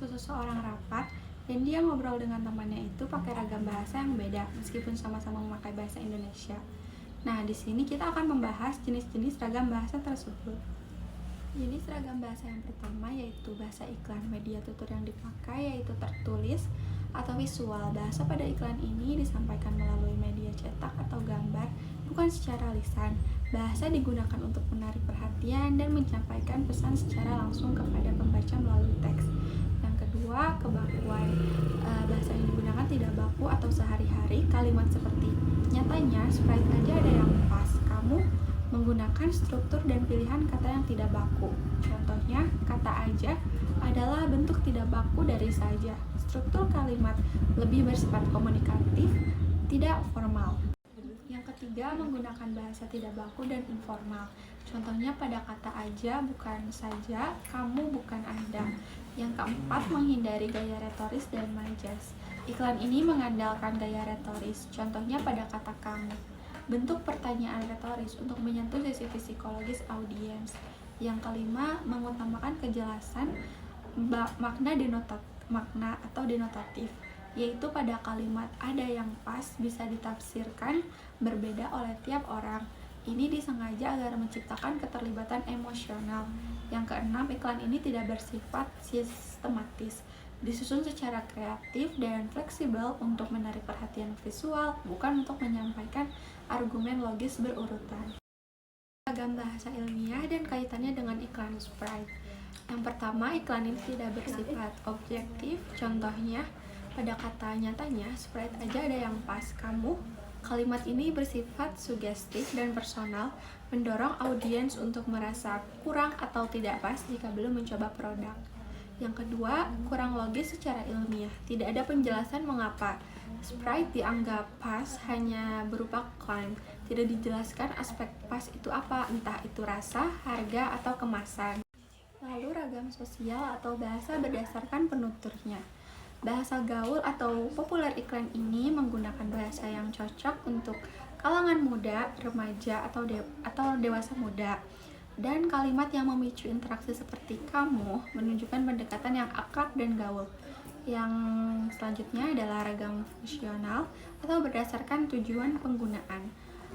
waktu seseorang rapat dan dia ngobrol dengan temannya itu pakai ragam bahasa yang beda meskipun sama-sama memakai bahasa Indonesia. Nah, di sini kita akan membahas jenis-jenis ragam bahasa tersebut. Jenis ragam bahasa yang pertama yaitu bahasa iklan. Media tutur yang dipakai yaitu tertulis atau visual. Bahasa pada iklan ini disampaikan melalui media cetak atau gambar, bukan secara lisan. Bahasa digunakan untuk menarik perhatian dan menyampaikan pesan secara langsung kepada pembaca melalui teks. Yang kedua, kebakuan. Bahasa yang digunakan tidak baku atau sehari-hari. Kalimat seperti nyatanya Sprite aja ada yang pas. Kamu menggunakan struktur dan pilihan kata yang tidak baku. Contohnya, kata aja adalah bentuk tidak baku dari saja. Struktur kalimat lebih bersifat komunikatif, tidak formal. Yang ketiga, menggunakan bahasa tidak baku dan informal. Contohnya pada kata aja, bukan saja, kamu bukan Anda. Yang keempat, menghindari gaya retoris dan majas. Iklan ini mengandalkan gaya retoris. Contohnya pada kata kamu. Bentuk pertanyaan retoris untuk menyentuh sisi psikologis audiens. Yang kelima, mengutamakan kejelasan makna atau denotatif, yaitu pada kalimat ada yang pas bisa ditafsirkan berbeda oleh tiap orang. Ini disengaja agar menciptakan keterlibatan emosional. Yang keenam, iklan ini tidak bersifat sistematis, disusun secara kreatif dan fleksibel untuk menarik perhatian visual, bukan untuk menyampaikan argumen logis berurutan. Ragam bahasa ilmiah dan kaitannya dengan iklan Sprite. Yang pertama, iklan ini tidak bersifat objektif. Contohnya, pada kata nyatanya, Sprite aja ada yang pas. Kamu. Kalimat ini bersifat sugestif dan personal, mendorong audiens untuk merasa kurang atau tidak pas jika belum mencoba produk. Yang kedua, kurang logis secara ilmiah. Tidak ada penjelasan mengapa Sprite dianggap pas hanya berupa klaim. Tidak dijelaskan aspek pas itu apa, entah itu rasa, harga, atau kemasan. Lalu ragam sosial atau bahasa berdasarkan penuturnya. Bahasa gaul atau populer iklan ini menggunakan bahasa yang cocok untuk kalangan muda, remaja, atau dewasa muda. Dan kalimat yang memicu interaksi seperti kamu menunjukkan pendekatan yang akrab dan gaul. Yang selanjutnya adalah ragam fungsional atau berdasarkan tujuan penggunaan.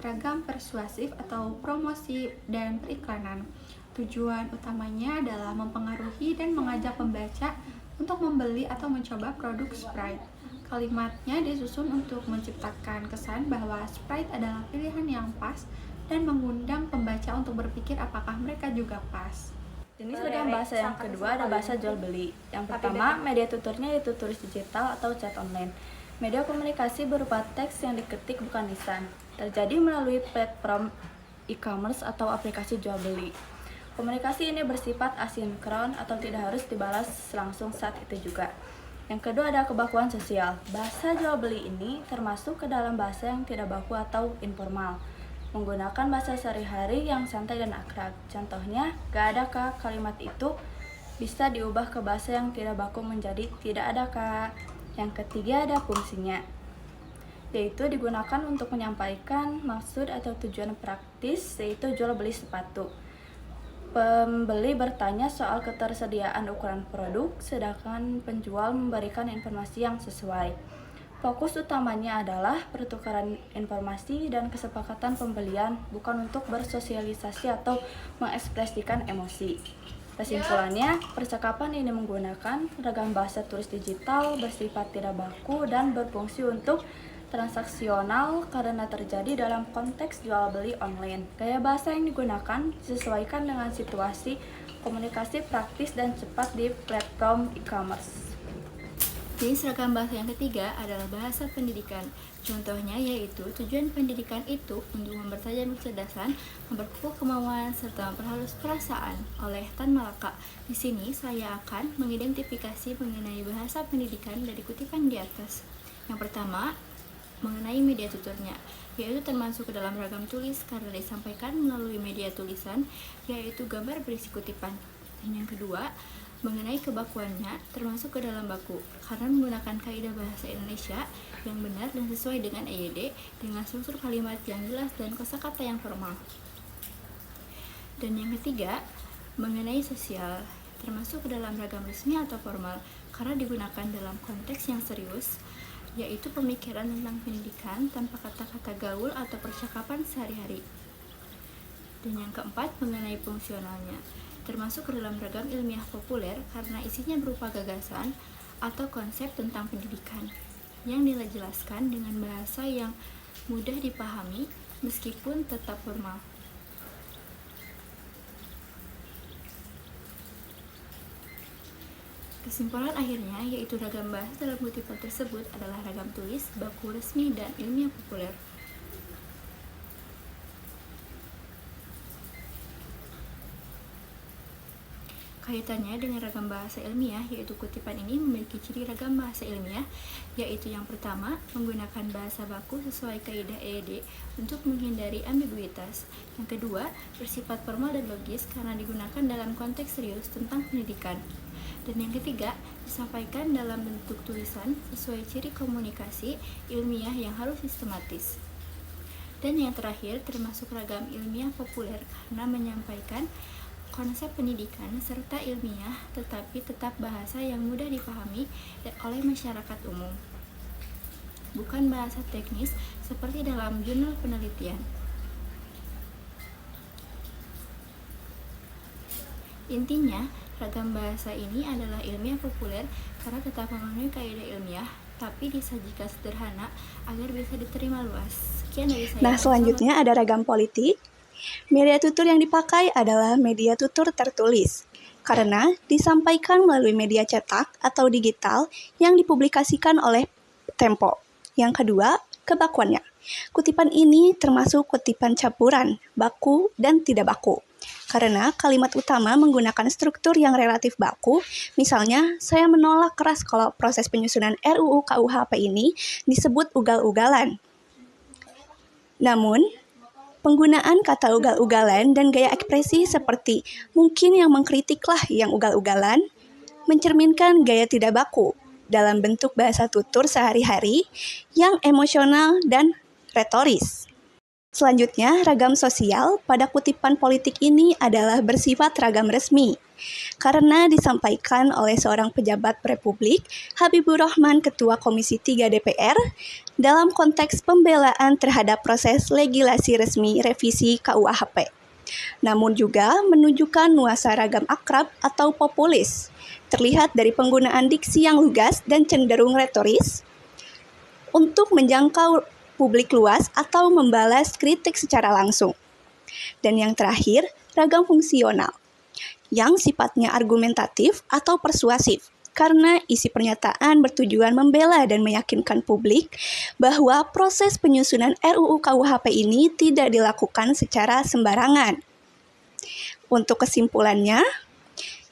Ragam persuasif atau promosi dan periklanan. Tujuan utamanya adalah mempengaruhi dan mengajak pembaca untuk membeli atau mencoba produk Sprite. Kalimatnya disusun untuk menciptakan kesan bahwa Sprite adalah pilihan yang pas dan mengundang pembaca untuk berpikir apakah mereka juga pas. Jenis ragam bahasa yang kedua ada bahasa jual beli. Yang pertama, media tuturnya yaitu tulis digital atau chat online. Media komunikasi berupa teks yang diketik bukan lisan. Terjadi melalui platform e-commerce atau aplikasi jual beli. Komunikasi ini bersifat asinkron atau tidak harus dibalas langsung saat itu juga. Yang kedua ada kebakuan sosial. Bahasa jual beli ini termasuk ke dalam bahasa yang tidak baku atau informal, menggunakan bahasa sehari-hari yang santai dan akrab. Contohnya, gak ada kak, kalimat itu bisa diubah ke bahasa yang tidak baku menjadi tidak ada kak. Yang ketiga ada fungsinya, yaitu digunakan untuk menyampaikan maksud atau tujuan praktis, yaitu jual beli sepatu. Pembeli bertanya soal ketersediaan ukuran produk, sedangkan penjual memberikan informasi yang sesuai. Fokus utamanya adalah pertukaran informasi dan kesepakatan pembelian, bukan untuk bersosialisasi atau mengekspresikan emosi. Kesimpulannya, percakapan ini menggunakan ragam bahasa tulis digital, bersifat tidak baku, dan berfungsi untuk transaksional karena terjadi dalam konteks jual beli online. Gaya bahasa yang digunakan disesuaikan dengan situasi komunikasi praktis dan cepat di platform e-commerce. Jenis ragam bahasa yang ketiga adalah bahasa pendidikan. Contohnya yaitu tujuan pendidikan itu untuk mempertajam kecerdasan, memperkuat kemauan, serta memperhalus perasaan oleh Tan Malaka. Di sini saya akan mengidentifikasi mengenai bahasa pendidikan dari kutipan di atas. Yang pertama, mengenai media tuturnya, yaitu termasuk ke dalam ragam tulis karena disampaikan melalui media tulisan, yaitu gambar berisi kutipan. Dan yang kedua, mengenai kebakuannya, termasuk ke dalam baku, karena menggunakan kaidah bahasa Indonesia yang benar dan sesuai dengan EYD, dengan struktur kalimat yang jelas dan kosakata yang formal. Dan yang ketiga, mengenai sosial, termasuk ke dalam ragam resmi atau formal, karena digunakan dalam konteks yang serius, yaitu pemikiran tentang pendidikan tanpa kata-kata gaul atau percakapan sehari-hari. Dan yang keempat, mengenai fungsionalnya, termasuk ke dalam ragam ilmiah populer karena isinya berupa gagasan atau konsep tentang pendidikan yang dijelaskan dengan bahasa yang mudah dipahami meskipun tetap formal. Kesimpulan akhirnya yaitu ragam bahasa dalam kutipan tersebut adalah ragam tulis, baku resmi, dan ilmiah populer. Kaitannya dengan ragam bahasa ilmiah, yaitu kutipan ini memiliki ciri ragam bahasa ilmiah, yaitu yang pertama, menggunakan bahasa baku sesuai kaidah EYD untuk menghindari ambiguitas. Yang kedua, bersifat formal dan logis karena digunakan dalam konteks serius tentang pendidikan. Dan yang ketiga, disampaikan dalam bentuk tulisan sesuai ciri komunikasi ilmiah yang harus sistematis. Dan yang terakhir, termasuk ragam ilmiah populer karena menyampaikan konsep pendidikan serta ilmiah tetapi tetap bahasa yang mudah dipahami oleh masyarakat umum, bukan bahasa teknis seperti dalam jurnal penelitian. Intinya, ragam bahasa ini adalah ilmiah populer karena tetap memenuhi kaidah ilmiah tapi disajikan sederhana agar bisa diterima luas. Sekian dari saya. Nah, selanjutnya ada ragam politik. Media tutur yang dipakai adalah media tutur tertulis, karena disampaikan melalui media cetak atau digital yang dipublikasikan oleh Tempo. Yang kedua, kebakuannya. Kutipan ini termasuk kutipan campuran, baku dan tidak baku. Karena kalimat utama menggunakan struktur yang relatif baku, misalnya, saya menolak keras kalau proses penyusunan RUU KUHP ini disebut ugal-ugalan. Namun, penggunaan kata ugal-ugalan dan gaya ekspresi seperti mungkin yang mengkritiklah yang ugal-ugalan mencerminkan gaya tidak baku dalam bentuk bahasa tutur sehari-hari yang emosional dan retoris. Selanjutnya, ragam sosial pada kutipan politik ini adalah bersifat ragam resmi karena disampaikan oleh seorang pejabat Republik, Habibur Rahman, Ketua Komisi 3 DPR, dalam konteks pembelaan terhadap proses legislasi resmi revisi KUHP. Namun juga menunjukkan nuansa ragam akrab atau populis, terlihat dari penggunaan diksi yang lugas dan cenderung retoris untuk menjangkau publik luas atau membalas kritik secara langsung. Dan yang terakhir, ragam fungsional, yang sifatnya argumentatif atau persuasif, karena isi pernyataan bertujuan membela dan meyakinkan publik bahwa proses penyusunan RUU KUHP ini tidak dilakukan secara sembarangan. Untuk kesimpulannya,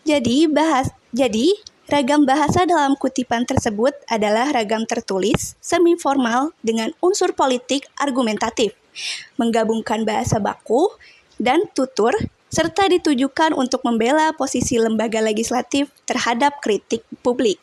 jadi ragam bahasa dalam kutipan tersebut adalah ragam tertulis, semi-formal dengan unsur politik argumentatif, menggabungkan bahasa baku dan tutur, serta ditujukan untuk membela posisi lembaga legislatif terhadap kritik publik.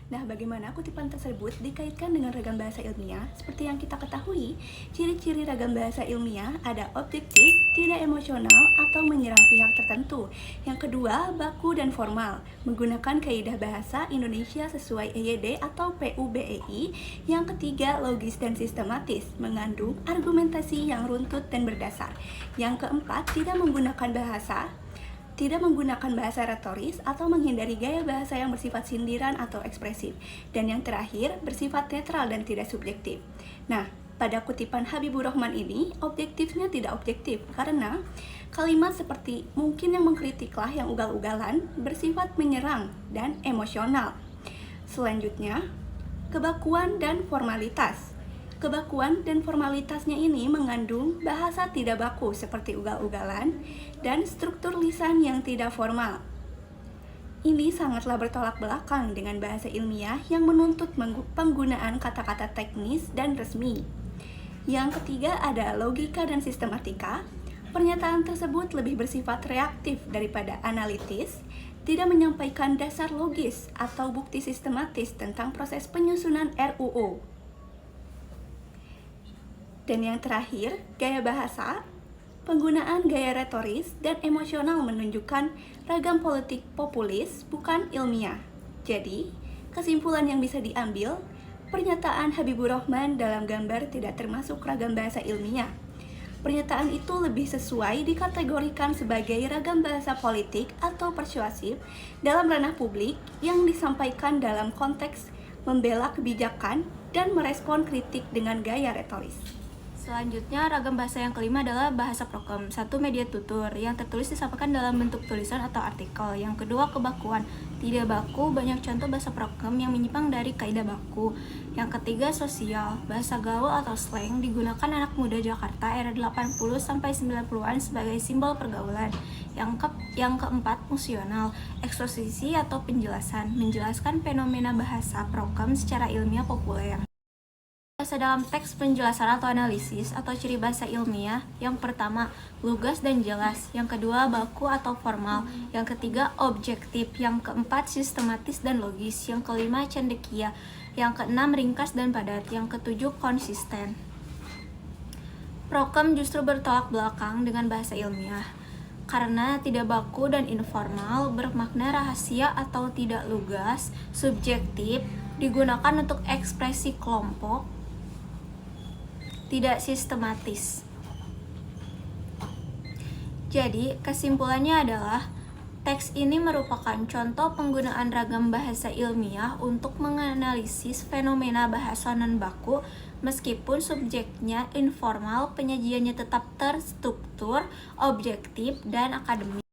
Nah, bagaimana kutipan tersebut dikaitkan dengan ragam bahasa ilmiah? Seperti yang kita ketahui, ciri-ciri ragam bahasa ilmiah ada objektif, tidak emosional, atau menyerang pihak tertentu. Yang kedua, baku dan formal, menggunakan kaidah bahasa Indonesia sesuai EYD atau PUBEI. Yang ketiga, logis dan sistematis, mengandung argumentasi yang runtut dan berdasar. Yang keempat, tidak menggunakan bahasa retoris atau menghindari gaya bahasa yang bersifat sindiran atau ekspresif. Dan yang terakhir, bersifat netral dan tidak subjektif. Nah, pada kutipan Habibur Rahman ini, objektifnya tidak objektif karena kalimat seperti mungkin yang mengkritiklah yang ugal-ugalan bersifat menyerang dan emosional. Selanjutnya, kebakuan dan formalitas. Kebakuan dan formalitasnya ini mengandung bahasa tidak baku seperti ugal-ugalan dan struktur lisan yang tidak formal. Ini sangatlah bertolak belakang dengan bahasa ilmiah yang menuntut penggunaan kata-kata teknis dan resmi. Yang ketiga ada logika dan sistematika. Pernyataan tersebut lebih bersifat reaktif daripada analitis, tidak menyampaikan dasar logis atau bukti sistematis tentang proses penyusunan RUU. Dan yang terakhir, gaya bahasa, penggunaan gaya retoris dan emosional menunjukkan ragam politik populis bukan ilmiah. Jadi, kesimpulan yang bisa diambil, pernyataan Habibur Rahman dalam gambar tidak termasuk ragam bahasa ilmiah. Pernyataan itu lebih sesuai dikategorikan sebagai ragam bahasa politik atau persuasif dalam ranah publik yang disampaikan dalam konteks membela kebijakan dan merespon kritik dengan gaya retoris. Selanjutnya, ragam bahasa yang kelima adalah bahasa prokem. Satu, media tutur yang tertulis disampaikan dalam bentuk tulisan atau artikel. Yang kedua, kebakuan. Tidak baku, banyak contoh bahasa prokem yang menyimpang dari kaidah baku. Yang ketiga, sosial. Bahasa gaul atau slang digunakan anak muda Jakarta era 80-90-an sebagai simbol pergaulan. Yang keempat, fungsional. Eksposisi atau penjelasan, menjelaskan fenomena bahasa prokem secara ilmiah populer. Bahasa dalam teks penjelasan atau analisis atau ciri bahasa ilmiah. Yang pertama, lugas dan jelas. Yang kedua, baku atau formal. Yang ketiga, objektif. Yang keempat, sistematis dan logis. Yang kelima, cendekia. Yang keenam, ringkas dan padat. Yang ketujuh, konsisten. Prokem justru bertolak belakang dengan bahasa ilmiah karena tidak baku dan informal, bermakna rahasia atau tidak lugas, subjektif, digunakan untuk ekspresi kelompok, tidak sistematis. Jadi, kesimpulannya adalah teks ini merupakan contoh penggunaan ragam bahasa ilmiah untuk menganalisis fenomena bahasa non-baku meskipun subjeknya informal, penyajiannya tetap terstruktur, objektif, dan akademis.